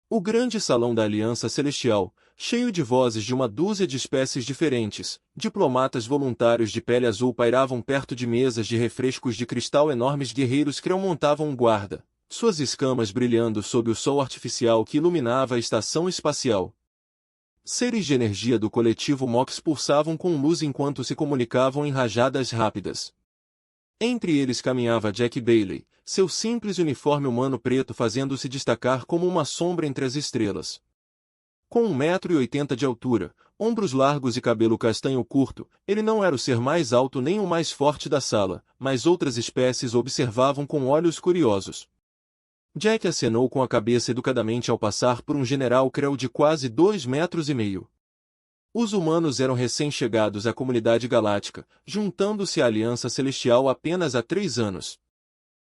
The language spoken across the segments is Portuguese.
O grande salão da Aliança Celestial, cheio de vozes de uma dúzia de espécies diferentes, diplomatas voluntários de pele azul pairavam perto de mesas de refrescos de cristal, enormes guerreiros Krell montavam um guarda, suas escamas brilhando sob o sol artificial que iluminava a estação espacial. Seres de energia do coletivo Mox pulsavam com luz enquanto se comunicavam em rajadas rápidas. Entre eles caminhava Jack Bailey, seu simples uniforme humano preto fazendo-se destacar como uma sombra entre as estrelas. Com 1,80 m de altura, ombros largos e cabelo castanho curto, ele não era o ser mais alto nem o mais forte da sala, mas outras espécies o observavam com olhos curiosos. Jack acenou com a cabeça educadamente ao passar por um general Krell de quase 2,5 m. Os humanos eram recém-chegados à comunidade galáctica, juntando-se à Aliança Celestial apenas há 3 anos.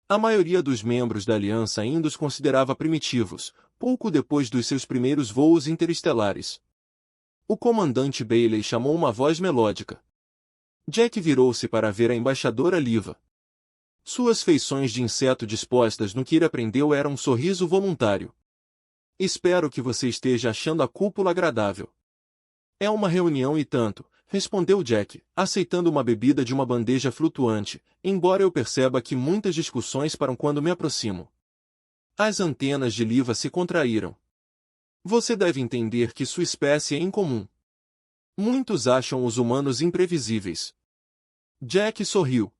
A maioria dos membros da Aliança ainda os considerava primitivos, pouco depois dos seus primeiros voos interestelares. O comandante Bailey chamou uma voz melódica. Jack virou-se para ver a embaixadora Liva. Suas feições de inseto dispostas no que ele aprendeu eram um sorriso voluntário. Espero que você esteja achando a cúpula agradável. É uma reunião e tanto, respondeu Jack, aceitando uma bebida de uma bandeja flutuante, embora eu perceba que muitas discussões param quando me aproximo. As antenas de Liva se contraíram. Você deve entender que sua espécie é incomum. Muitos acham os humanos imprevisíveis. Jack sorriu.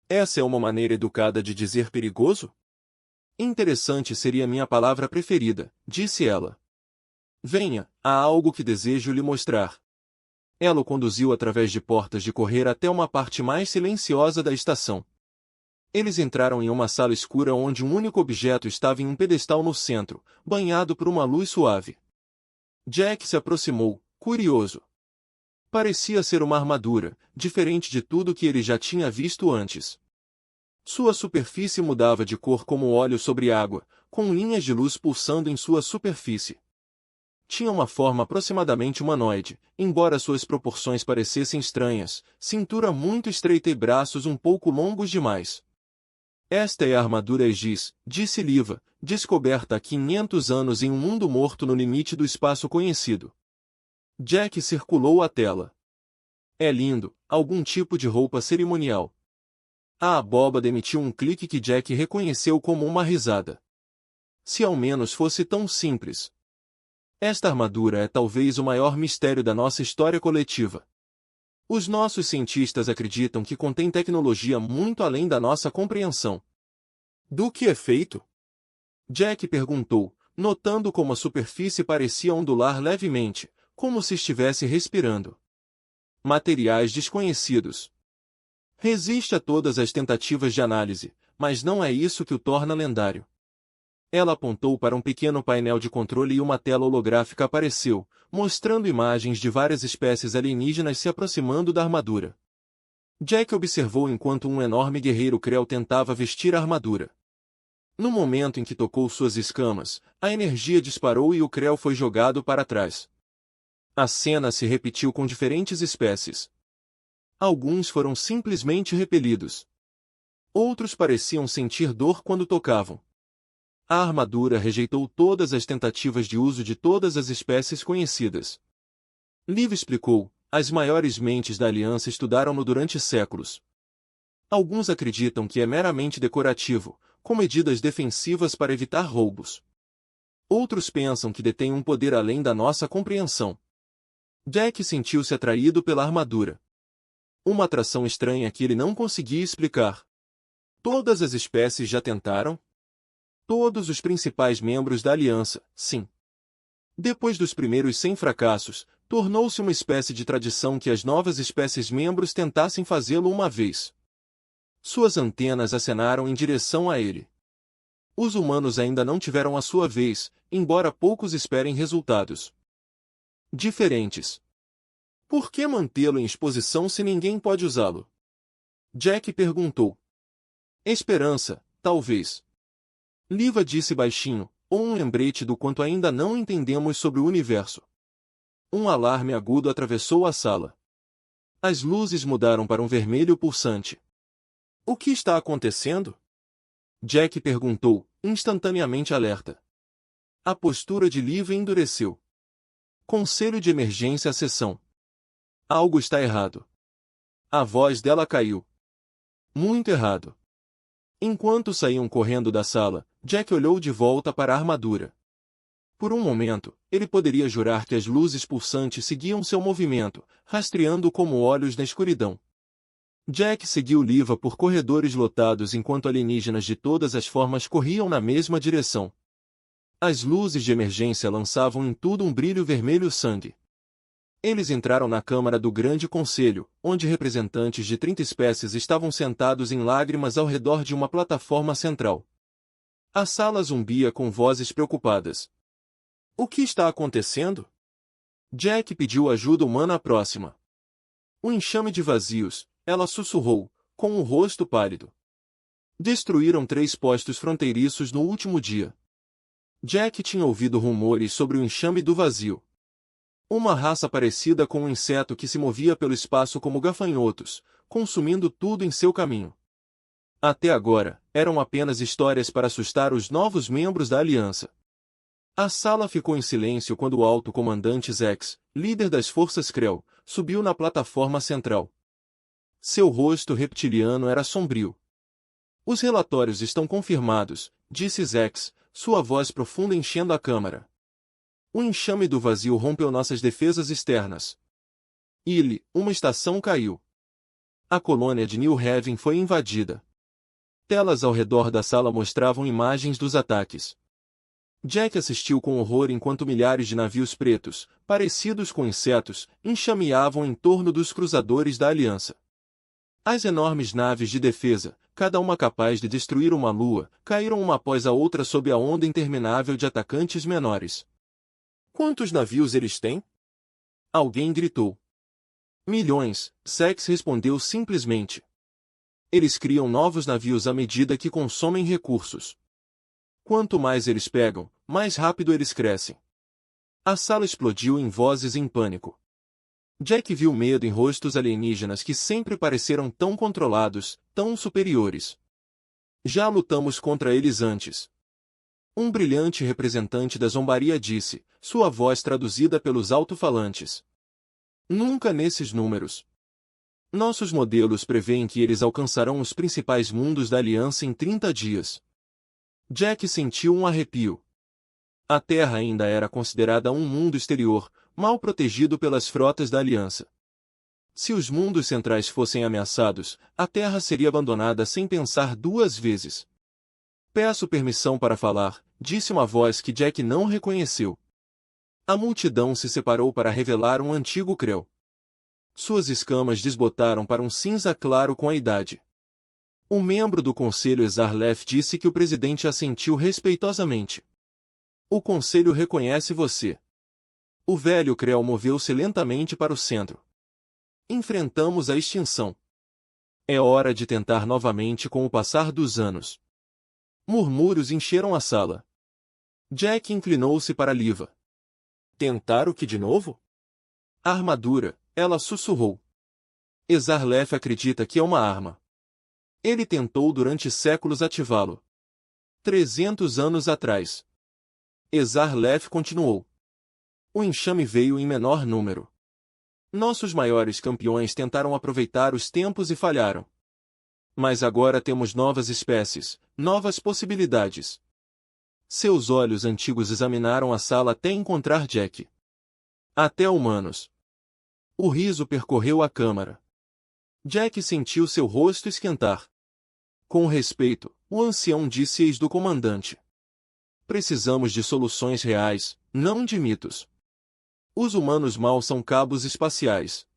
Essa é uma maneira educada de dizer perigoso? Interessante seria minha palavra preferida, disse ela. Venha, há algo que desejo lhe mostrar. Ela o conduziu através de portas de correr até uma parte mais silenciosa da estação. Eles entraram em uma sala escura onde um único objeto estava em um pedestal no centro, banhado por uma luz suave. Jack se aproximou, curioso. Parecia ser uma armadura, diferente de tudo que ele já tinha visto antes. Sua superfície mudava de cor como óleo sobre água, com linhas de luz pulsando em sua superfície. Tinha uma forma aproximadamente humanoide, embora suas proporções parecessem estranhas, cintura muito estreita e braços um pouco longos demais. Esta é a armadura Aegis, disse Liva, descoberta há 500 anos em um mundo morto no limite do espaço conhecido. Jack circulou a tela. É lindo, algum tipo de roupa cerimonial. A abóbada emitiu um clique que Jack reconheceu como uma risada. Se ao menos fosse tão simples. Esta armadura é talvez o maior mistério da nossa história coletiva. Os nossos cientistas acreditam que contém tecnologia muito além da nossa compreensão. Do que é feito? Jack perguntou, notando como a superfície parecia ondular levemente, como se estivesse respirando. Materiais desconhecidos. Resiste a todas as tentativas de análise, mas não é isso que o torna lendário. Ela apontou para um pequeno painel de controle e uma tela holográfica apareceu, mostrando imagens de várias espécies alienígenas se aproximando da armadura. Jack observou enquanto um enorme guerreiro Krell tentava vestir a armadura. No momento em que tocou suas escamas, a energia disparou e o Krell foi jogado para trás. A cena se repetiu com diferentes espécies. Alguns foram simplesmente repelidos. Outros pareciam sentir dor quando tocavam. A armadura rejeitou todas as tentativas de uso de todas as espécies conhecidas. Liv explicou, as maiores mentes da Aliança estudaram-no durante séculos. Alguns acreditam que é meramente decorativo, com medidas defensivas para evitar roubos. Outros pensam que detém um poder além da nossa compreensão. Jack sentiu-se atraído pela armadura. Uma atração estranha que ele não conseguia explicar. Todas as espécies já tentaram? Todos os principais membros da Aliança, sim. Depois dos primeiros 100 fracassos, tornou-se uma espécie de tradição que as novas espécies membros tentassem fazê-lo uma vez. Suas antenas acenaram em direção a ele. Os humanos ainda não tiveram a sua vez, embora poucos esperem resultados diferentes. Por que mantê-lo em exposição se ninguém pode usá-lo? Jack perguntou. Esperança, talvez. Liva disse baixinho, ou um lembrete do quanto ainda não entendemos sobre o universo. Um alarme agudo atravessou a sala. As luzes mudaram para um vermelho pulsante. O que está acontecendo? Jack perguntou, instantaneamente alerta. A postura de Liv endureceu. Conselho de emergência à sessão. Algo está errado. A voz dela caiu. Muito errado. Enquanto saíam correndo da sala, Jack olhou de volta para a armadura. Por um momento, ele poderia jurar que as luzes pulsantes seguiam seu movimento, rastreando como olhos na escuridão. Jack seguiu Liva por corredores lotados enquanto alienígenas de todas as formas corriam na mesma direção. As luzes de emergência lançavam em tudo um brilho vermelho sangue. Eles entraram na Câmara do Grande Conselho, onde representantes de 30 espécies estavam sentados em lágrimas ao redor de uma plataforma central. A sala zumbia com vozes preocupadas. O que está acontecendo? Jack pediu ajuda humana próxima. Um enxame de vazios, ela sussurrou, com o rosto pálido. Destruíram 3 postos fronteiriços no último dia. Jack tinha ouvido rumores sobre o enxame do vazio. Uma raça parecida com um inseto que se movia pelo espaço como gafanhotos, consumindo tudo em seu caminho. Até agora, eram apenas histórias para assustar os novos membros da Aliança. A sala ficou em silêncio quando o alto comandante Zex, líder das forças Krell, subiu na plataforma central. Seu rosto reptiliano era sombrio. Os relatórios estão confirmados, disse Zex, sua voz profunda enchendo a câmara. O enxame do vazio rompeu nossas defesas externas. Uma estação caiu. A colônia de New Haven foi invadida. Telas ao redor da sala mostravam imagens dos ataques. Jack assistiu com horror enquanto milhares de navios pretos, parecidos com insetos, enxameavam em torno dos cruzadores da Aliança. As enormes naves de defesa, cada uma capaz de destruir uma lua, caíram uma após a outra sob a onda interminável de atacantes menores. Quantos navios eles têm? Alguém gritou. Milhões, Zex respondeu simplesmente. Eles criam novos navios à medida que consomem recursos. Quanto mais eles pegam, mais rápido eles crescem. A sala explodiu em vozes em pânico. Jack viu medo em rostos alienígenas que sempre pareceram tão controlados, tão superiores. Já lutamos contra eles antes. Um brilhante representante da zombaria disse, sua voz traduzida pelos alto-falantes. Nunca nesses números. Nossos modelos prevêem que eles alcançarão os principais mundos da Aliança em 30 dias. Jack sentiu um arrepio. A Terra ainda era considerada um mundo exterior, mal protegido pelas frotas da Aliança. Se os mundos centrais fossem ameaçados, a Terra seria abandonada sem pensar 2 vezes. Peço permissão para falar, disse uma voz que Jack não reconheceu. A multidão se separou para revelar um antigo Krell. Suas escamas desbotaram para um cinza claro com a idade. Um membro do conselho Ezarlef disse que o presidente assentiu respeitosamente. O conselho reconhece você. O velho Krell moveu-se lentamente para o centro. Enfrentamos a extinção. É hora de tentar novamente com o passar dos anos. Murmúrios encheram a sala. Jack inclinou-se para Liva. Tentar o que de novo? A armadura, ela sussurrou. Ezarlef acredita que é uma arma. Ele tentou durante séculos ativá-lo. 300 anos atrás. Ezarlef continuou. O enxame veio em menor número. Nossos maiores campeões tentaram aproveitar os tempos e falharam. Mas agora temos novas espécies, novas possibilidades. Seus olhos antigos examinaram a sala até encontrar Jack. Até humanos. O riso percorreu a câmara. Jack sentiu seu rosto esquentar. Com respeito, o ancião disse ex do comandante. Precisamos de soluções reais, não de mitos. Os humanos mal são cabos espaciais.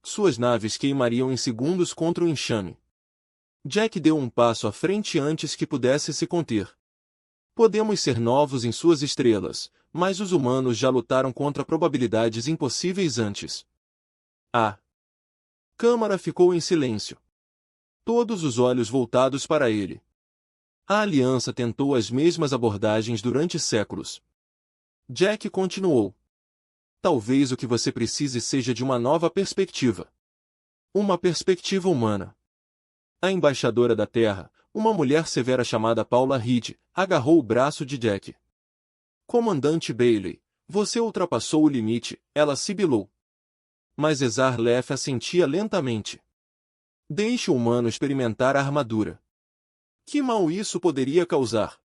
Suas naves queimariam em segundos contra o enxame. Jack deu um passo à frente antes que pudesse se conter. Podemos ser novos em suas estrelas, mas os humanos já lutaram contra probabilidades impossíveis antes. A Câmara ficou em silêncio. Todos os olhos voltados para ele. A Aliança tentou as mesmas abordagens durante séculos. Jack continuou. Talvez o que você precise seja de uma nova perspectiva. Uma perspectiva humana. A embaixadora da Terra, uma mulher severa chamada Paula Reed, agarrou o braço de Jack. Comandante Bailey, você ultrapassou o limite, ela sibilou. Mas Ezar-Lef assentia lentamente. Deixe o humano experimentar a armadura. Que mal isso poderia causar?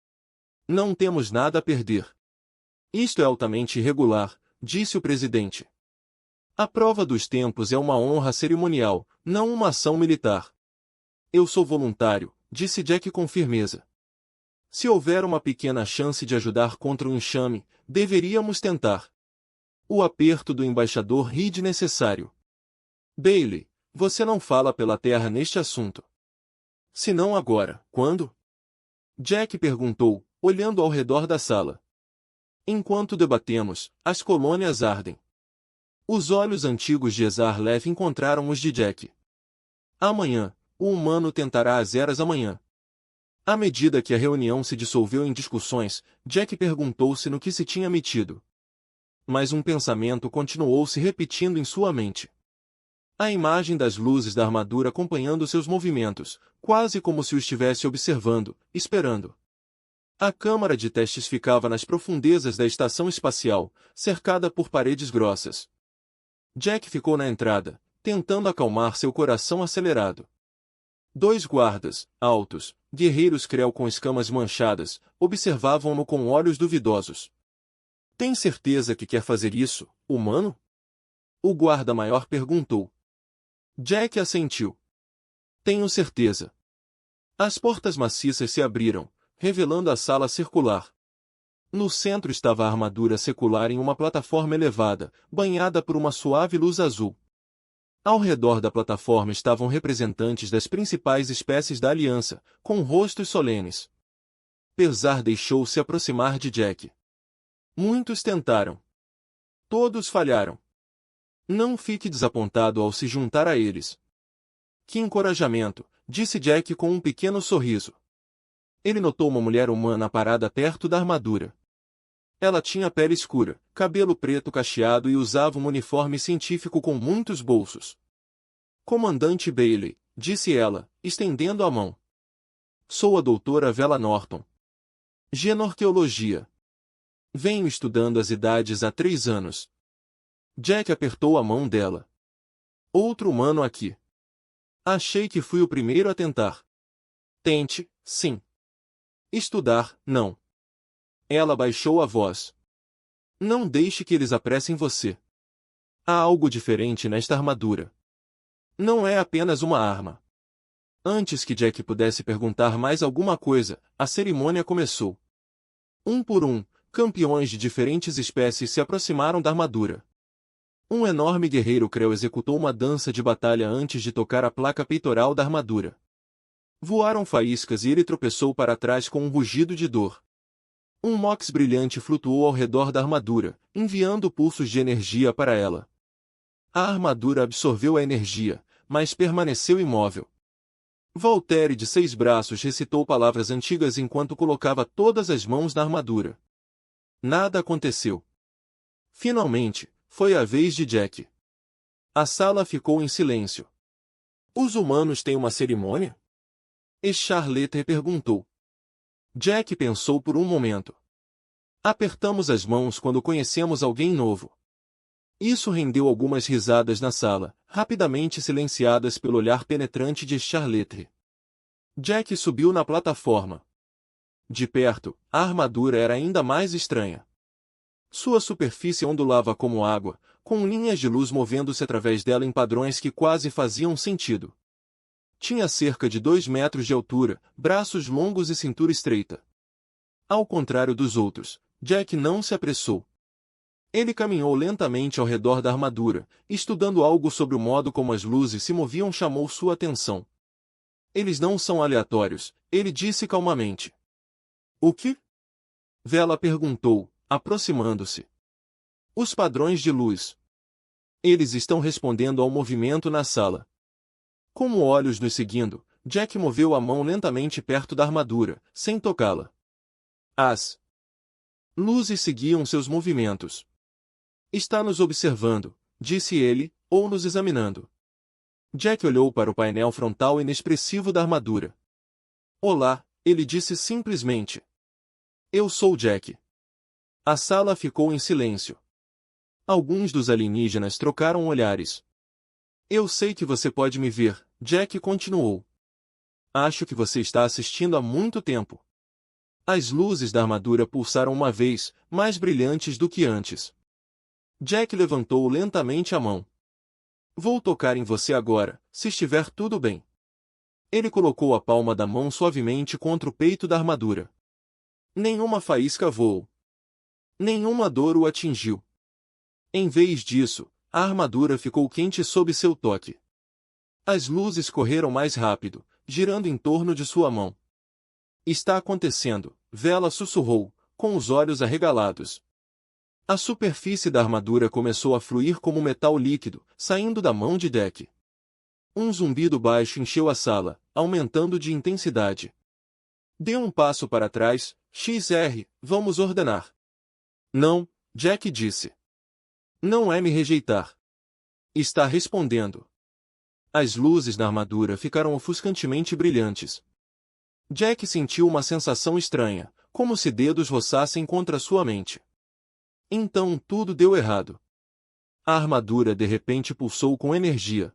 Não temos nada a perder. Isto é altamente irregular, disse o presidente. A prova dos tempos é uma honra cerimonial, não uma ação militar. Eu sou voluntário, disse Jack com firmeza. Se houver uma pequena chance de ajudar contra o enxame, deveríamos tentar. O aperto do embaixador ri de necessário. Bailey, você não fala pela terra neste assunto. Se não agora, quando? Jack perguntou, olhando ao redor da sala. Enquanto debatemos, as colônias ardem. Os olhos antigos de Ezar-Lef encontraram os de Jack. Amanhã, o humano tentará as eras amanhã. À medida que a reunião se dissolveu em discussões, Jack perguntou-se no que se tinha metido. Mas um pensamento continuou se repetindo em sua mente. A imagem das luzes da armadura acompanhando seus movimentos, quase como se o estivesse observando, esperando. A câmara de testes ficava nas profundezas da estação espacial, cercada por paredes grossas. Jack ficou na entrada, tentando acalmar seu coração acelerado. 2 guardas, altos, guerreiros Krell com escamas manchadas, observavam-no com olhos duvidosos. Tem certeza que quer fazer isso, humano? O guarda-maior perguntou. Jack assentiu. Tenho certeza. As portas maciças se abriram, revelando a sala circular. No centro estava a armadura secular em uma plataforma elevada, banhada por uma suave luz azul. Ao redor da plataforma estavam representantes das principais espécies da aliança, com rostos solenes. Pesar deixou-se aproximar de Jack. Muitos tentaram. Todos falharam. Não fique desapontado ao se juntar a eles. Que encorajamento, disse Jack com um pequeno sorriso. Ele notou uma mulher humana parada perto da armadura. Ela tinha pele escura, cabelo preto cacheado e usava um uniforme científico com muitos bolsos. Comandante Bailey, disse ela, estendendo a mão. Sou a doutora Vela Norton. Genorqueologia. Venho estudando as idades há 3 anos. Jack apertou a mão dela. Outro humano aqui. Achei que fui o primeiro a tentar. Tente, sim. Estudar, não. Ela baixou a voz. Não deixe que eles apressem você. Há algo diferente nesta armadura. Não é apenas uma arma. Antes que Jack pudesse perguntar mais alguma coisa, a cerimônia começou. Um por um, campeões de diferentes espécies se aproximaram da armadura. Um enorme guerreiro Krell executou uma dança de batalha antes de tocar a placa peitoral da armadura. Voaram faíscas e ele tropeçou para trás com um rugido de dor. Um Mox brilhante flutuou ao redor da armadura, enviando pulsos de energia para ela. A armadura absorveu a energia, mas permaneceu imóvel. Voltaire de 6 braços recitou palavras antigas enquanto colocava todas as mãos na armadura. Nada aconteceu. Finalmente, foi a vez de Jack. A sala ficou em silêncio. Os humanos têm uma cerimônia? Charletter perguntou. Jack pensou por um momento. Apertamos as mãos quando conhecemos alguém novo. Isso rendeu algumas risadas na sala, rapidamente silenciadas pelo olhar penetrante de Charletter. Jack subiu na plataforma. De perto, a armadura era ainda mais estranha. Sua superfície ondulava como água, com linhas de luz movendo-se através dela em padrões que quase faziam sentido. Tinha cerca de 2 metros de altura, braços longos e cintura estreita. Ao contrário dos outros, Jack não se apressou. Ele caminhou lentamente ao redor da armadura, estudando algo sobre o modo como as luzes se moviam chamou sua atenção. Eles não são aleatórios, ele disse calmamente. O que? Vela perguntou, aproximando-se. Os padrões de luz. Eles estão respondendo ao movimento na sala. Com olhos nos seguindo, Jack moveu a mão lentamente perto da armadura, sem tocá-la. As luzes seguiam seus movimentos. Está nos observando, disse ele, ou nos examinando. Jack olhou para o painel frontal inexpressivo da armadura. Olá, ele disse simplesmente. Eu sou Jack. A sala ficou em silêncio. Alguns dos alienígenas trocaram olhares. Eu sei que você pode me ver, Jack continuou. Acho que você está assistindo há muito tempo. As luzes da armadura pulsaram uma vez, mais brilhantes do que antes. Jack levantou lentamente a mão. Vou tocar em você agora, se estiver tudo bem. Ele colocou a palma da mão suavemente contra o peito da armadura. Nenhuma faísca voou. Nenhuma dor o atingiu. Em vez disso, a armadura ficou quente sob seu toque. As luzes correram mais rápido, girando em torno de sua mão. Está acontecendo, Vela sussurrou, com os olhos arregalados. A superfície da armadura começou a fluir como metal líquido, saindo da mão de Jack. Um zumbido baixo encheu a sala, aumentando de intensidade. Dê um passo para trás, XR, vamos ordenar. Não, Jack disse. Não é me rejeitar. Está respondendo. As luzes da armadura ficaram ofuscantemente brilhantes. Jack sentiu uma sensação estranha, como se dedos roçassem contra sua mente. Então tudo deu errado. A armadura de repente pulsou com energia.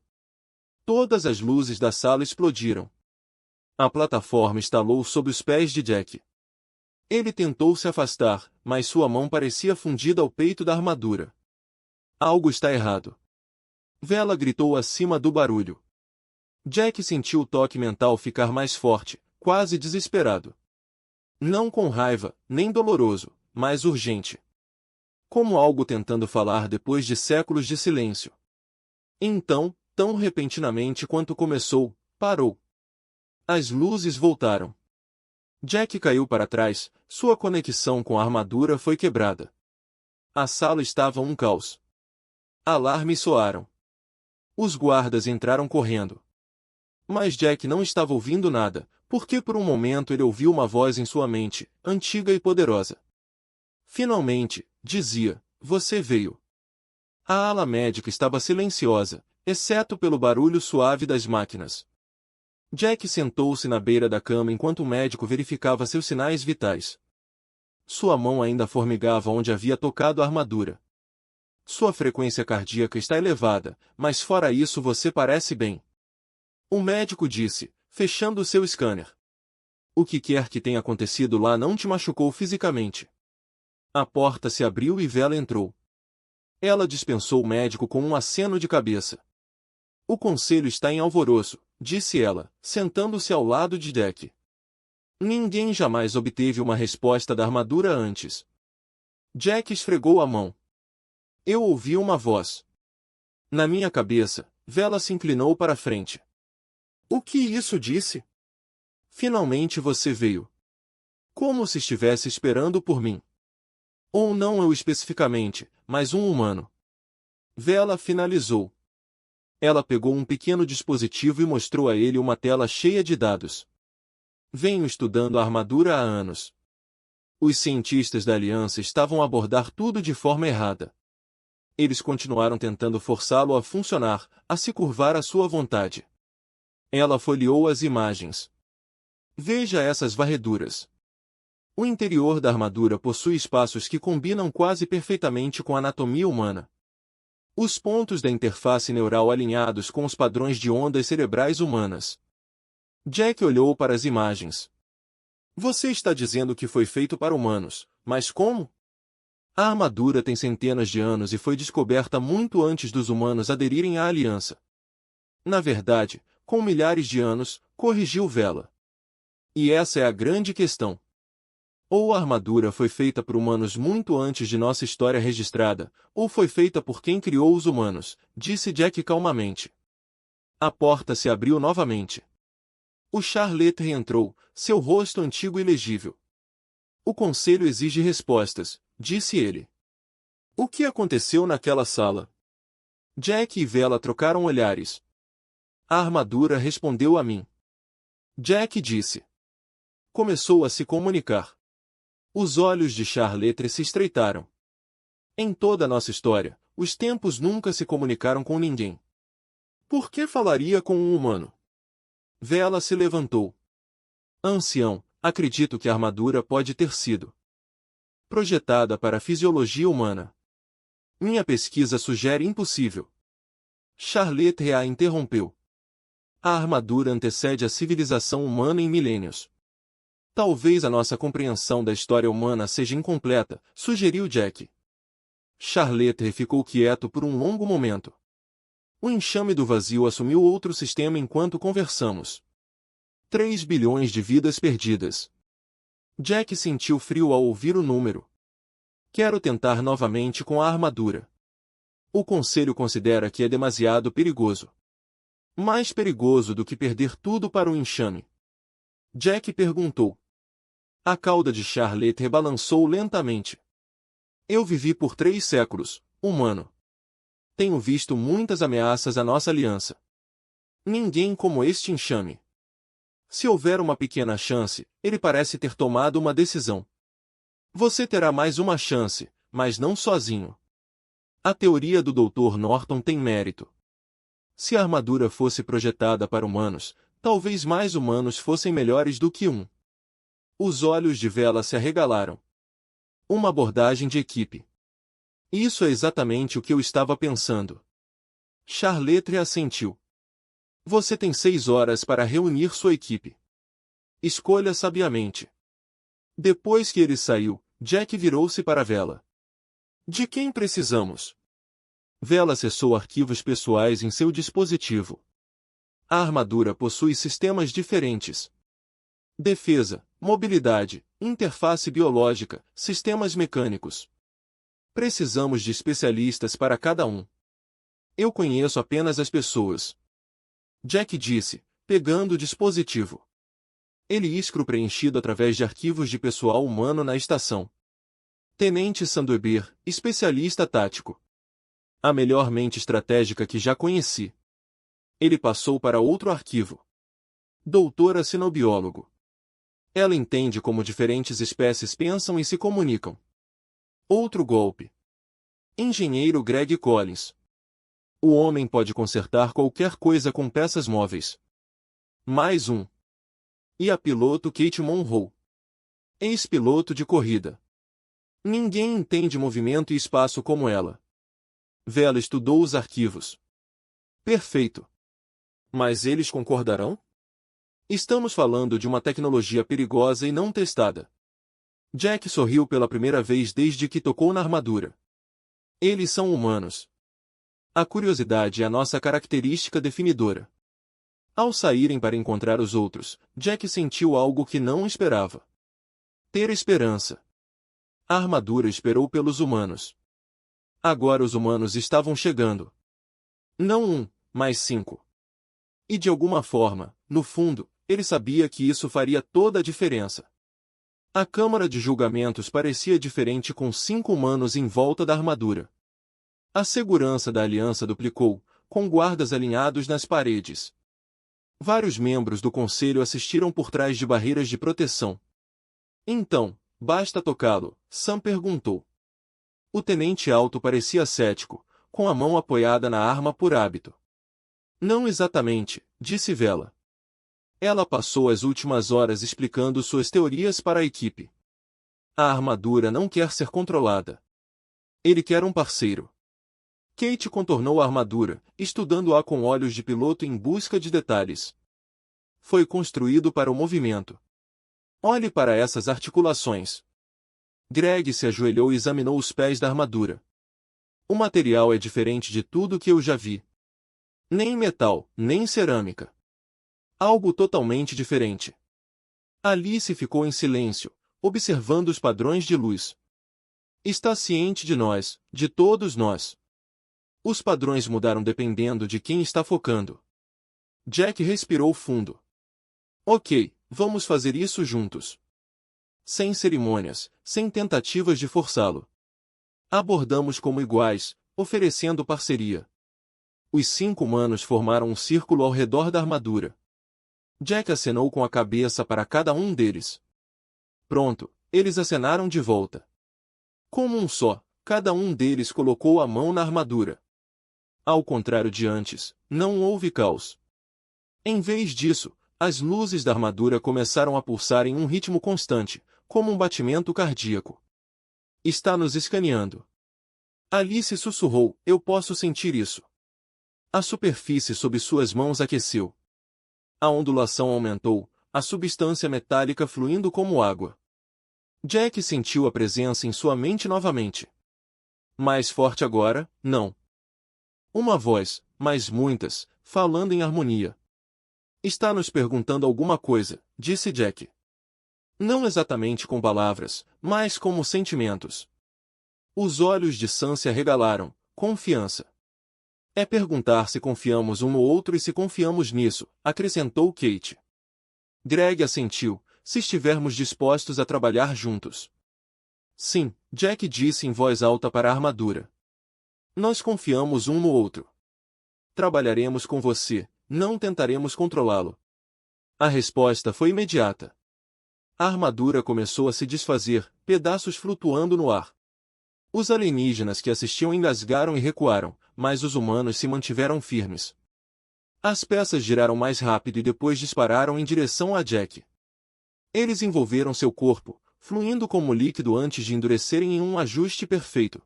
Todas as luzes da sala explodiram. A plataforma estalou sob os pés de Jack. Ele tentou se afastar, mas sua mão parecia fundida ao peito da armadura. Algo está errado. Vela gritou acima do barulho. Jack sentiu o toque mental ficar mais forte, quase desesperado. Não com raiva, nem doloroso, mas urgente. Como algo tentando falar depois de séculos de silêncio. Então, tão repentinamente quanto começou, parou. As luzes voltaram. Jack caiu para trás, sua conexão com a armadura foi quebrada. A sala estava um caos. Alarmes soaram. Os guardas entraram correndo. Mas Jack não estava ouvindo nada, porque por um momento ele ouviu uma voz em sua mente, antiga e poderosa. Finalmente, dizia, você veio. A ala médica estava silenciosa, exceto pelo barulho suave das máquinas. Jack sentou-se na beira da cama enquanto o médico verificava seus sinais vitais. Sua mão ainda formigava onde havia tocado a armadura. Sua frequência cardíaca está elevada, mas fora isso você parece bem. O médico disse, fechando seu scanner. O que quer que tenha acontecido lá não te machucou fisicamente. A porta se abriu e Vela entrou. Ela dispensou o médico com um aceno de cabeça. O conselho está em alvoroço, disse ela, sentando-se ao lado de Jack. Ninguém jamais obteve uma resposta da armadura antes. Jack esfregou a mão. Eu ouvi uma voz. Na minha cabeça, Vela se inclinou para a frente. O que isso disse? Finalmente você veio. Como se estivesse esperando por mim. Ou não eu especificamente, mas um humano. Vela finalizou. Ela pegou um pequeno dispositivo e mostrou a ele uma tela cheia de dados. Venho estudando a armadura há anos. Os cientistas da Aliança estavam a abordar tudo de forma errada. Eles continuaram tentando forçá-lo a funcionar, a se curvar à sua vontade. Ela folheou as imagens. Veja essas varreduras. O interior da armadura possui espaços que combinam quase perfeitamente com a anatomia humana. Os pontos da interface neural alinhados com os padrões de ondas cerebrais humanas. Jack olhou para as imagens. Você está dizendo que foi feito para humanos, mas como? A armadura tem centenas de anos e foi descoberta muito antes dos humanos aderirem à aliança. Na verdade, com milhares de anos, corrigiu Vela. E essa é a grande questão. Ou a armadura foi feita por humanos muito antes de nossa história registrada, ou foi feita por quem criou os humanos, disse Jack calmamente. A porta se abriu novamente. O Charletre entrou, seu rosto antigo e legível. O conselho exige respostas, disse ele. O que aconteceu naquela sala? Jack e Vela trocaram olhares. A armadura respondeu a mim. Jack disse. Começou a se comunicar. Os olhos de Charletre se estreitaram. Em toda a nossa história, os tempos nunca se comunicaram com ninguém. Por que falaria com um humano? Vela se levantou. Ancião, acredito que a armadura pode ter sido projetada para a fisiologia humana. Minha pesquisa sugere impossível. Charlotte a interrompeu. A armadura antecede a civilização humana em milênios. Talvez a nossa compreensão da história humana seja incompleta, sugeriu Jack. Charlotte ficou quieto por um longo momento. O enxame do vazio assumiu outro sistema enquanto conversamos. 3 bilhões de vidas perdidas. Jack sentiu frio ao ouvir o número. Quero tentar novamente com a armadura. O conselho considera que é demasiado perigoso. Mais perigoso do que perder tudo para o enxame. Jack perguntou. A cauda de Charlotte rebalançou lentamente. Eu vivi por 3 séculos, humano. Tenho visto muitas ameaças à nossa aliança. Ninguém como este enxame. Se houver uma pequena chance, ele parece ter tomado uma decisão. Você terá mais uma chance, mas não sozinho. A teoria do Dr. Norton tem mérito. Se a armadura fosse projetada para humanos, talvez mais humanos fossem melhores do que um. Os olhos de Vela se arregalaram. Uma abordagem de equipe. Isso é exatamente o que eu estava pensando. Charlotte assentiu. Você tem 6 horas para reunir sua equipe. Escolha sabiamente. Depois que ele saiu, Jack virou-se para Vela. De quem precisamos? Vela acessou arquivos pessoais em seu dispositivo. A armadura possui sistemas diferentes. Defesa, mobilidade, interface biológica, sistemas mecânicos. Precisamos de especialistas para cada um. Eu conheço apenas as pessoas. Jack disse, pegando o dispositivo. Ele iscro preenchido através de arquivos de pessoal humano na estação. Tenente Sandoeber, especialista tático. A melhor mente estratégica que já conheci. Ele passou para outro arquivo. Doutora Sinobiólogo. Ela entende como diferentes espécies pensam e se comunicam. Outro golpe. Engenheiro Greg Collins. O homem pode consertar qualquer coisa com peças móveis. Mais um. E a piloto Kate Monroe. Ex-piloto de corrida. Ninguém entende movimento e espaço como ela. Vela estudou os arquivos. Perfeito. Mas eles concordarão? Estamos falando de uma tecnologia perigosa e não testada. Jack sorriu pela primeira vez desde que tocou na armadura. Eles são humanos. A curiosidade é a nossa característica definidora. Ao saírem para encontrar os outros, Jack sentiu algo que não esperava. Ter esperança. A armadura esperou pelos humanos. Agora os humanos estavam chegando. Não um, mas 5. E de alguma forma, no fundo, ele sabia que isso faria toda a diferença. A câmara de julgamentos parecia diferente com 5 humanos em volta da armadura. A segurança da aliança duplicou, com guardas alinhados nas paredes. Vários membros do conselho assistiram por trás de barreiras de proteção. Então, basta tocá-lo, Sam perguntou. O tenente alto parecia cético, com a mão apoiada na arma por hábito. Não exatamente, disse Vela. Ela passou as últimas horas explicando suas teorias para a equipe. A armadura não quer ser controlada. Ele quer um parceiro. Kate contornou a armadura, estudando-a com olhos de piloto em busca de detalhes. Foi construído para o movimento. Olhe para essas articulações. Greg se ajoelhou e examinou os pés da armadura. O material é diferente de tudo que eu já vi. Nem metal, nem cerâmica. Algo totalmente diferente. Alice ficou em silêncio, observando os padrões de luz. Está ciente de nós, de todos nós. Os padrões mudaram dependendo de quem está focando. Jack respirou fundo. Ok, vamos fazer isso juntos. Sem cerimônias, sem tentativas de forçá-lo. Abordamos como iguais, oferecendo parceria. Os 5 humanos formaram um círculo ao redor da armadura. Jack acenou com a cabeça para cada um deles. Pronto, eles acenaram de volta. Como um só, cada um deles colocou a mão na armadura. Ao contrário de antes, não houve caos. Em vez disso, as luzes da armadura começaram a pulsar em um ritmo constante, como um batimento cardíaco. Está nos escaneando. Alice sussurrou, eu posso sentir isso. A superfície sob suas mãos aqueceu. A ondulação aumentou, a substância metálica fluindo como água. Jack sentiu a presença em sua mente novamente. Mais forte agora, não. Uma voz, mas muitas, falando em harmonia. Está nos perguntando alguma coisa, disse Jack. Não exatamente com palavras, mas como sentimentos. Os olhos de Sam se arregalaram, confiança. É perguntar se confiamos um no outro e se confiamos nisso, acrescentou Kate. Greg assentiu, se estivermos dispostos a trabalhar juntos. Sim, Jack disse em voz alta para a armadura. Nós confiamos um no outro. Trabalharemos com você, não tentaremos controlá-lo. A resposta foi imediata. A armadura começou a se desfazer, pedaços flutuando no ar. Os alienígenas que assistiam engasgaram e recuaram, mas os humanos se mantiveram firmes. As peças giraram mais rápido e depois dispararam em direção a Jack. Eles envolveram seu corpo, fluindo como líquido antes de endurecerem em um ajuste perfeito.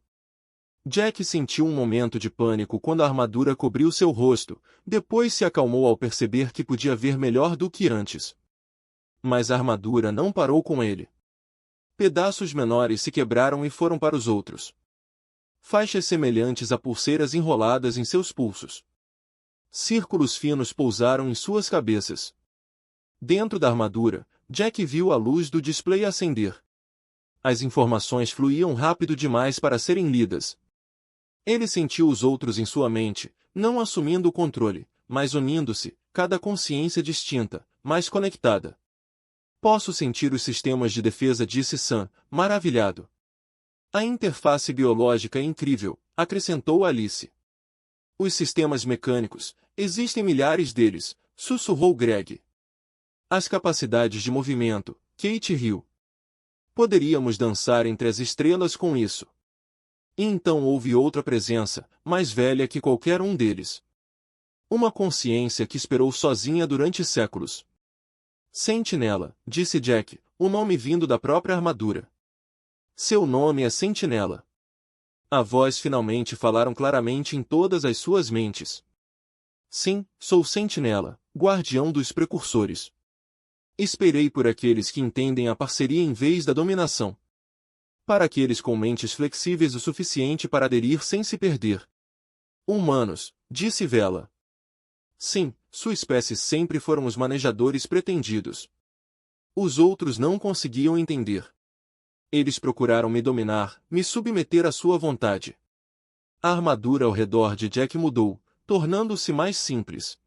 Jack sentiu um momento de pânico quando a armadura cobriu seu rosto, depois se acalmou ao perceber que podia ver melhor do que antes. Mas a armadura não parou com ele. Pedaços menores se quebraram e foram para os outros. Faixas semelhantes a pulseiras enroladas em seus pulsos. Círculos finos pousaram em suas cabeças. Dentro da armadura, Jack viu a luz do display acender. As informações fluíam rápido demais para serem lidas. Ele sentiu os outros em sua mente, não assumindo o controle, mas unindo-se, cada consciência distinta, mais conectada. Posso sentir os sistemas de defesa, disse Sam, maravilhado. A interface biológica é incrível, acrescentou Alice. Os sistemas mecânicos, existem milhares deles, sussurrou Greg. As capacidades de movimento, Kate riu. Poderíamos dançar entre as estrelas com isso. E então houve outra presença, mais velha que qualquer um deles. Uma consciência que esperou sozinha durante séculos. Sentinela, disse Jack, o nome vindo da própria armadura. Seu nome é Sentinela. A voz finalmente falaram claramente em todas as suas mentes. Sim, sou Sentinela, guardião dos precursores. Esperei por aqueles que entendem a parceria em vez da dominação. Para aqueles com mentes flexíveis o suficiente para aderir sem se perder. Humanos, disse Vela. Sim, sua espécie sempre foram os manejadores pretendidos. Os outros não conseguiam entender. Eles procuraram me dominar, me submeter à sua vontade. A armadura ao redor de Jack mudou, tornando-se mais simples.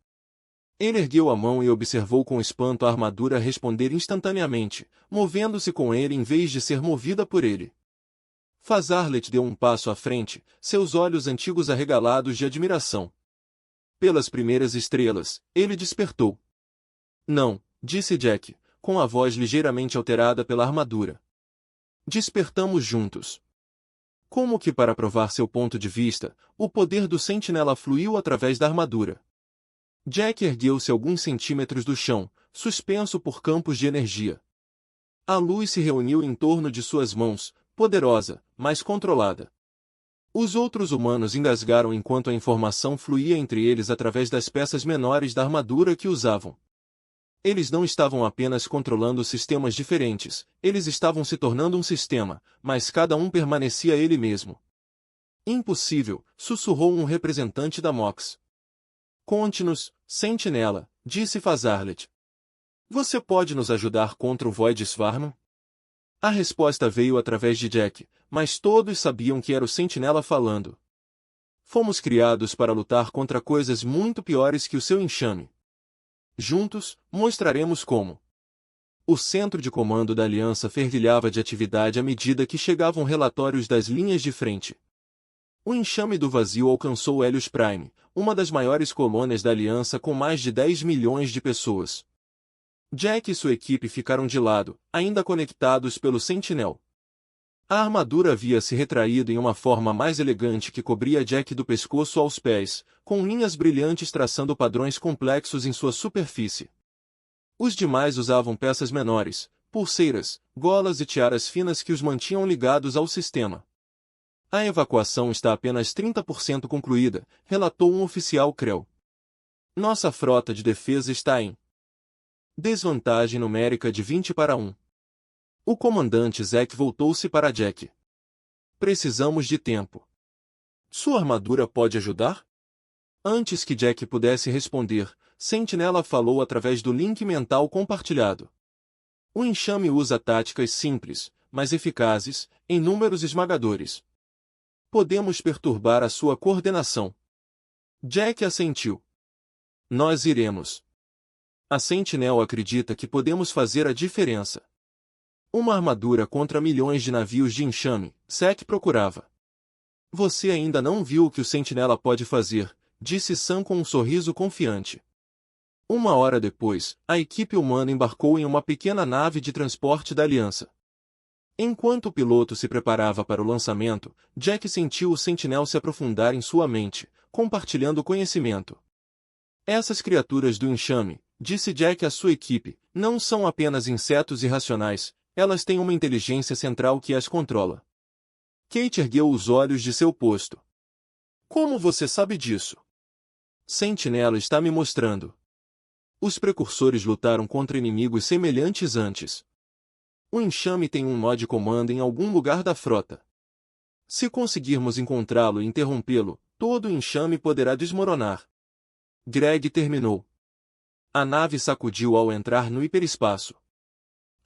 Ele ergueu a mão e observou com espanto a armadura responder instantaneamente, movendo-se com ele em vez de ser movida por ele. Fazarlet deu um passo à frente, seus olhos antigos arregalados de admiração. Pelas primeiras estrelas, ele despertou. Não, disse Jack, com a voz ligeiramente alterada pela armadura. Despertamos juntos. Como que para provar seu ponto de vista, o poder do Sentinela fluiu através da armadura. Jack ergueu-se alguns centímetros do chão, suspenso por campos de energia. A luz se reuniu em torno de suas mãos, poderosa, mas controlada. Os outros humanos engasgaram enquanto a informação fluía entre eles através das peças menores da armadura que usavam. Eles não estavam apenas controlando sistemas diferentes, eles estavam se tornando um sistema, mas cada um permanecia ele mesmo. Impossível, sussurrou um representante da MOX. Conte-nos, Sentinela, disse Fazarlet. Você pode nos ajudar contra o Void Svarman? A resposta veio através de Jack, mas todos sabiam que era o Sentinela falando. Fomos criados para lutar contra coisas muito piores que o seu enxame. Juntos, mostraremos como. O centro de comando da Aliança fervilhava de atividade à medida que chegavam relatórios das linhas de frente. O enxame do vazio alcançou Helios Prime, uma das maiores colônias da Aliança com mais de 10 milhões de pessoas. Jack e sua equipe ficaram de lado, ainda conectados pelo Sentinel. A armadura havia se retraído em uma forma mais elegante que cobria Jack do pescoço aos pés, com linhas brilhantes traçando padrões complexos em sua superfície. Os demais usavam peças menores, pulseiras, golas e tiaras finas que os mantinham ligados ao sistema. A evacuação está apenas 30% concluída, relatou um oficial CREL. Nossa frota de defesa está em desvantagem numérica de 20-1. O comandante Zack voltou-se para Jack. Precisamos de tempo. Sua armadura pode ajudar? Antes que Jack pudesse responder, Sentinela falou através do link mental compartilhado. O enxame usa táticas simples, mas eficazes, em números esmagadores. Podemos perturbar a sua coordenação. Jack assentiu. Nós iremos. A Sentinel acredita que podemos fazer a diferença. Uma armadura contra milhões de navios de enxame, Zack procurava. Você ainda não viu o que o Sentinela pode fazer, disse Sam com um sorriso confiante. Uma hora depois, a equipe humana embarcou em uma pequena nave de transporte da Aliança. Enquanto o piloto se preparava para o lançamento, Jack sentiu o Sentinel se aprofundar em sua mente, compartilhando conhecimento. Essas criaturas do enxame, disse Jack à sua equipe, não são apenas insetos irracionais, elas têm uma inteligência central que as controla. Kate ergueu os olhos de seu posto. Como você sabe disso? Sentinela está me mostrando. Os precursores lutaram contra inimigos semelhantes antes. O enxame tem um nó de comando em algum lugar da frota. Se conseguirmos encontrá-lo e interrompê-lo, todo o enxame poderá desmoronar. Greg terminou. A nave sacudiu ao entrar no hiperespaço.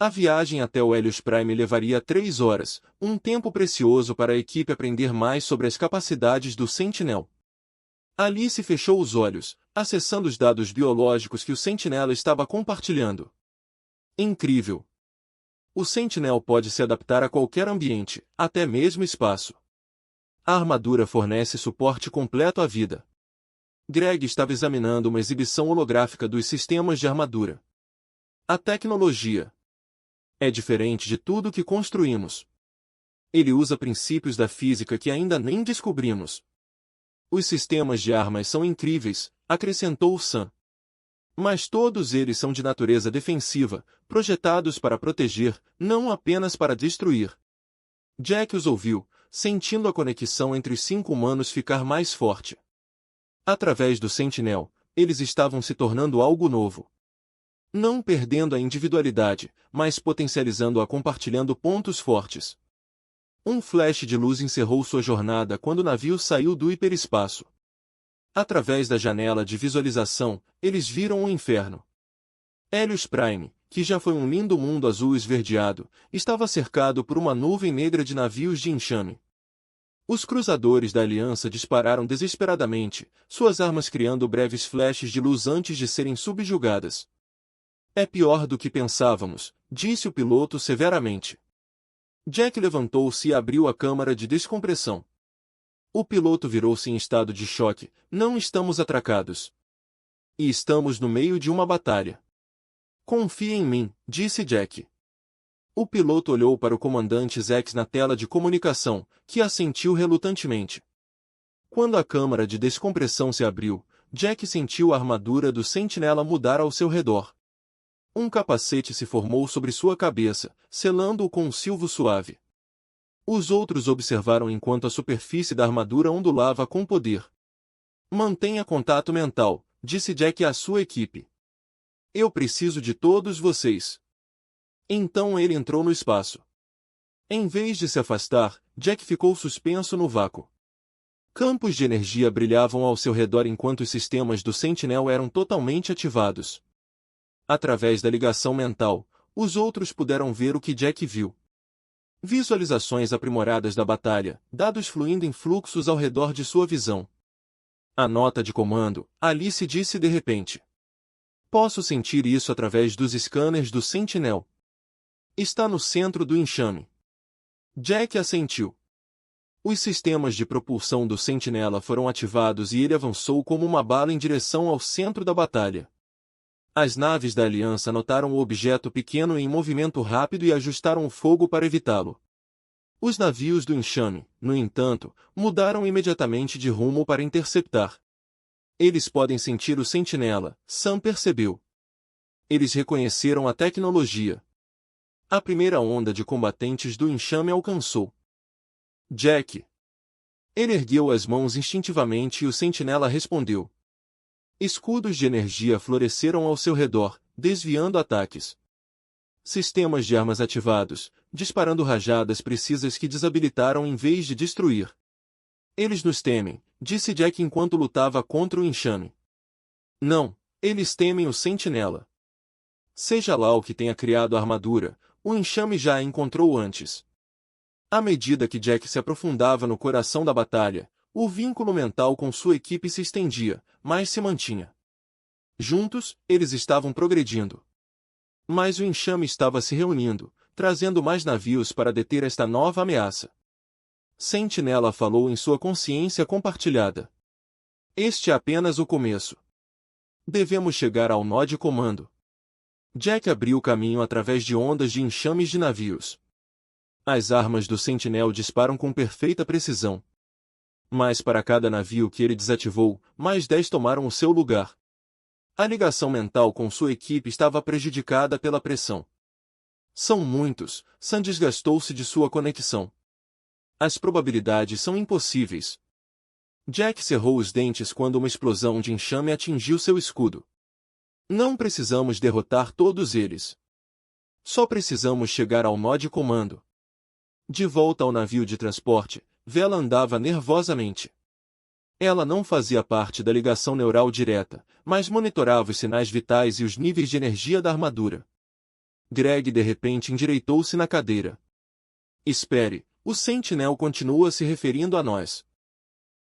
A viagem até o Helios Prime levaria 3 horas, um tempo precioso para a equipe aprender mais sobre as capacidades do Sentinel. Alice fechou os olhos, acessando os dados biológicos que o Sentinela estava compartilhando. Incrível! O Sentinel pode se adaptar a qualquer ambiente, até mesmo espaço. A armadura fornece suporte completo à vida. Greg estava examinando uma exibição holográfica dos sistemas de armadura. A tecnologia é diferente de tudo que construímos. Ele usa princípios da física que ainda nem descobrimos. Os sistemas de armas são incríveis, acrescentou Sam. Mas todos eles são de natureza defensiva, projetados para proteger, não apenas para destruir. Jack os ouviu, sentindo a conexão entre os 5 humanos ficar mais forte. Através do Sentinel, eles estavam se tornando algo novo. Não perdendo a individualidade, mas potencializando-a compartilhando pontos fortes. Um flash de luz encerrou sua jornada quando o navio saiu do hiperespaço. Através da janela de visualização, eles viram um inferno. Helios Prime, que já foi um lindo mundo azul esverdeado, estava cercado por uma nuvem negra de navios de enxame. Os cruzadores da Aliança dispararam desesperadamente, suas armas criando breves flashes de luz antes de serem subjugadas. É pior do que pensávamos, disse o piloto severamente. Jack levantou-se e abriu a câmara de descompressão. O piloto virou-se em estado de choque. Não estamos atracados. E estamos no meio de uma batalha. Confie em mim, disse Jack. O piloto olhou para o comandante Zack na tela de comunicação, que assentiu relutantemente. Quando a câmara de descompressão se abriu, Jack sentiu a armadura do Sentinela mudar ao seu redor. Um capacete se formou sobre sua cabeça, selando-o com um silvo suave. Os outros observaram enquanto a superfície da armadura ondulava com poder. Mantenha contato mental, disse Jack à sua equipe. Eu preciso de todos vocês. Então ele entrou no espaço. Em vez de se afastar, Jack ficou suspenso no vácuo. Campos de energia brilhavam ao seu redor enquanto os sistemas do Sentinel eram totalmente ativados. Através da ligação mental, os outros puderam ver o que Jack viu. Visualizações aprimoradas da batalha, dados fluindo em fluxos ao redor de sua visão. A nota de comando, Alice disse de repente. Posso sentir isso através dos scanners do Sentinel. Está no centro do enxame. Jack assentiu. Os sistemas de propulsão do Sentinela foram ativados e ele avançou como uma bala em direção ao centro da batalha. As naves da Aliança notaram o objeto pequeno em movimento rápido e ajustaram o fogo para evitá-lo. Os navios do enxame, no entanto, mudaram imediatamente de rumo para interceptar. Eles podem sentir o Sentinela, Sam percebeu. Eles reconheceram a tecnologia. A primeira onda de combatentes do enxame alcançou Jack. Ele ergueu as mãos instintivamente e o sentinela respondeu. Escudos de energia floresceram ao seu redor, desviando ataques. Sistemas de armas ativados, disparando rajadas precisas que desabilitaram em vez de destruir. Eles nos temem, disse Jack enquanto lutava contra o enxame. Não, eles temem o sentinela. Seja lá o que tenha criado a armadura, o enxame já a encontrou antes. À medida que Jack se aprofundava no coração da batalha, o vínculo mental com sua equipe se estendia, mas se mantinha. Juntos, eles estavam progredindo. Mas o enxame estava se reunindo, trazendo mais navios para deter esta nova ameaça. Sentinela falou em sua consciência compartilhada. Este é apenas o começo. Devemos chegar ao nó de comando. Jack abriu caminho através de ondas de enxames de navios. As armas do Sentinel disparam com perfeita precisão. Mas para cada navio que ele desativou, mais 10 tomaram o seu lugar. A ligação mental com sua equipe estava prejudicada pela pressão. São muitos, Sam desgastou-se de sua conexão. As probabilidades são impossíveis. Jack cerrou os dentes quando uma explosão de enxame atingiu seu escudo. Não precisamos derrotar todos eles. Só precisamos chegar ao nó de comando. De volta ao navio de transporte, Vela andava nervosamente. Ela não fazia parte da ligação neural direta, mas monitorava os sinais vitais e os níveis de energia da armadura. Greg de repente endireitou-se na cadeira. Espere, o Sentinel continua se referindo a nós.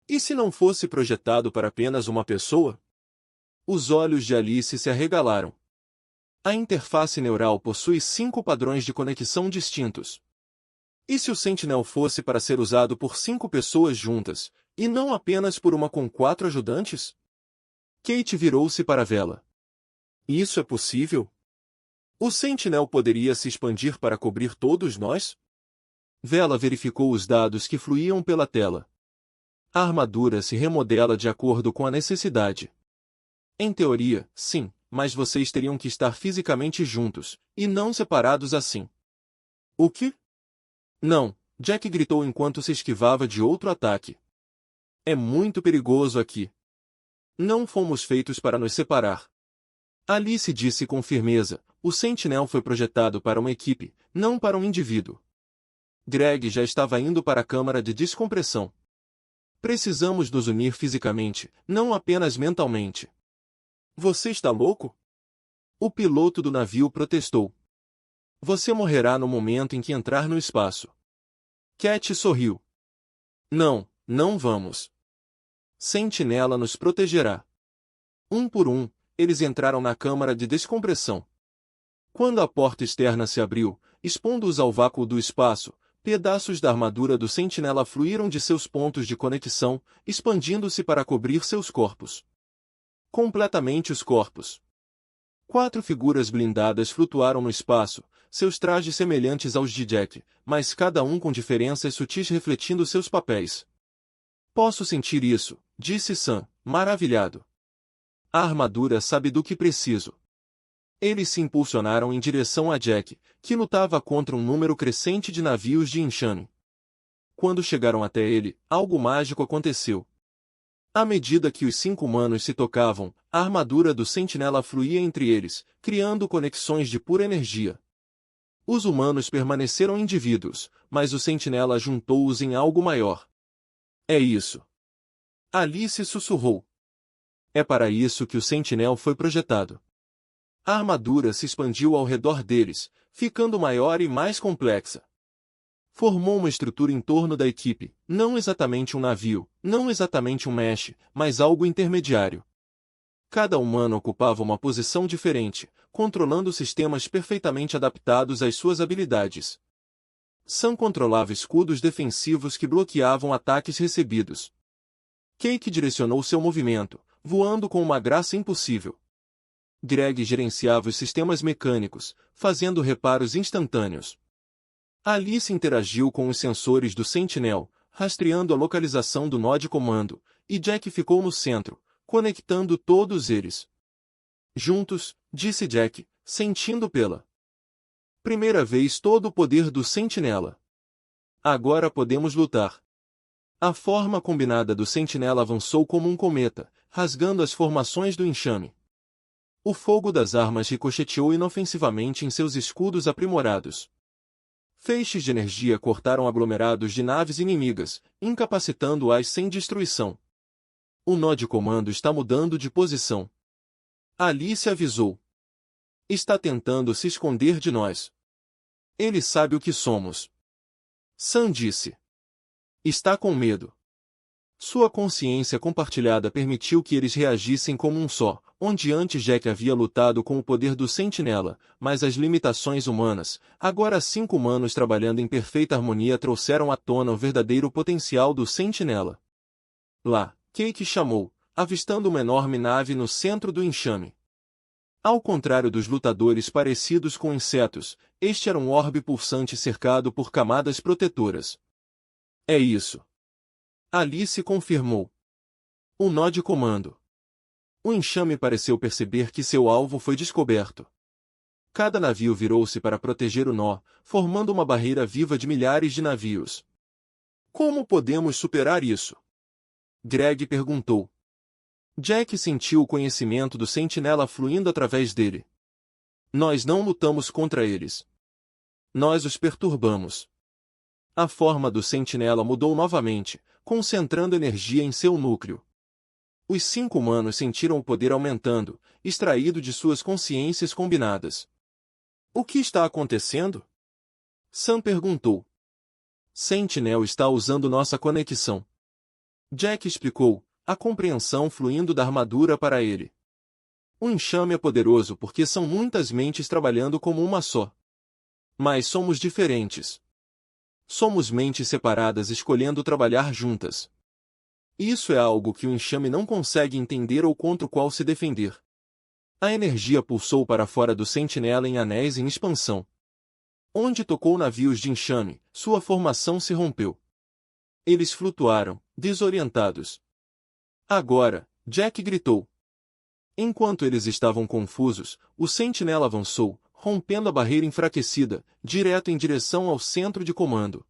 E se não fosse projetado para apenas uma pessoa? Os olhos de Alice se arregalaram. A interface neural possui 5 padrões de conexão distintos. E se o Sentinel fosse para ser usado por 5 pessoas juntas, e não apenas por uma com 4 ajudantes? Kate virou-se para Vela. Isso é possível? O Sentinel poderia se expandir para cobrir todos nós? Vela verificou os dados que fluíam pela tela. A armadura se remodela de acordo com a necessidade. Em teoria, sim, mas vocês teriam que estar fisicamente juntos, e não separados assim. O quê? Não, Jack gritou enquanto se esquivava de outro ataque. É muito perigoso aqui. Não fomos feitos para nos separar. Alice disse com firmeza, o Sentinel foi projetado para uma equipe, não para um indivíduo. Greg já estava indo para a câmara de descompressão. Precisamos nos unir fisicamente, não apenas mentalmente. Você está louco? O piloto do navio protestou. Você morrerá no momento em que entrar no espaço. Cat sorriu. Não, não vamos. Sentinela nos protegerá. Um por um, eles entraram na câmara de descompressão. Quando a porta externa se abriu, expondo-os ao vácuo do espaço, pedaços da armadura do Sentinela fluíram de seus pontos de conexão, expandindo-se para cobrir seus corpos. Completamente os corpos. 4 figuras blindadas flutuaram no espaço, seus trajes semelhantes aos de Jack, mas cada um com diferenças sutis refletindo seus papéis. Posso sentir isso, disse Sam, maravilhado. A armadura sabe do que preciso. Eles se impulsionaram em direção a Jack, que lutava contra um número crescente de navios de enxame. Quando chegaram até ele, algo mágico aconteceu. À medida que os 5 humanos se tocavam, a armadura do Sentinela fluía entre eles, criando conexões de pura energia. Os humanos permaneceram indivíduos, mas o Sentinela juntou-os em algo maior. É isso. Alice sussurrou. É para isso que o Sentinel foi projetado. A armadura se expandiu ao redor deles, ficando maior e mais complexa. Formou uma estrutura em torno da equipe, não exatamente um navio, não exatamente um mesh, mas algo intermediário. Cada humano ocupava uma posição diferente, controlando sistemas perfeitamente adaptados às suas habilidades. Sam controlava escudos defensivos que bloqueavam ataques recebidos. Cake direcionou seu movimento, voando com uma graça impossível. Greg gerenciava os sistemas mecânicos, fazendo reparos instantâneos. Alice interagiu com os sensores do Sentinel, rastreando a localização do nó de comando, e Jack ficou no centro, conectando todos eles. Juntos, disse Jack, sentindo pela Primeira vez todo o poder do Sentinela. Agora podemos lutar. A forma combinada do Sentinela avançou como um cometa, rasgando as formações do enxame. O fogo das armas ricocheteou inofensivamente em seus escudos aprimorados. Feixes de energia cortaram aglomerados de naves inimigas, incapacitando-as sem destruição. O nó de comando está mudando de posição. Alice avisou. Está tentando se esconder de nós. Ele sabe o que somos. Sam disse. Está com medo. Sua consciência compartilhada permitiu que eles reagissem como um só, onde antes Jack havia lutado com o poder do Sentinela, mas as limitações humanas, agora 5 humanos trabalhando em perfeita harmonia trouxeram à tona o verdadeiro potencial do Sentinela. Lá, Cake chamou, avistando uma enorme nave no centro do enxame. Ao contrário dos lutadores parecidos com insetos, este era um orbe pulsante cercado por camadas protetoras. É isso. Alice confirmou. O nó de comando. O enxame pareceu perceber que seu alvo foi descoberto. Cada navio virou-se para proteger o nó, formando uma barreira viva de milhares de navios. Como podemos superar isso? Greg perguntou. Jack sentiu o conhecimento do Sentinela fluindo através dele. Nós não lutamos contra eles. Nós os perturbamos. A forma do Sentinela mudou novamente, concentrando energia em seu núcleo. Os 5 humanos sentiram o poder aumentando, extraído de suas consciências combinadas. O que está acontecendo? Sam perguntou. Sentinel está usando nossa conexão. Jack explicou, a compreensão fluindo da armadura para ele. O enxame é poderoso porque são muitas mentes trabalhando como uma só. Mas somos diferentes. Somos mentes separadas escolhendo trabalhar juntas. Isso é algo que o enxame não consegue entender ou contra o qual se defender. A energia pulsou para fora do Sentinela em anéis em expansão. Onde tocou navios de enxame, sua formação se rompeu. Eles flutuaram, desorientados. Agora, Jack gritou. Enquanto eles estavam confusos, o Sentinela avançou, rompendo a barreira enfraquecida, direto em direção ao centro de comando.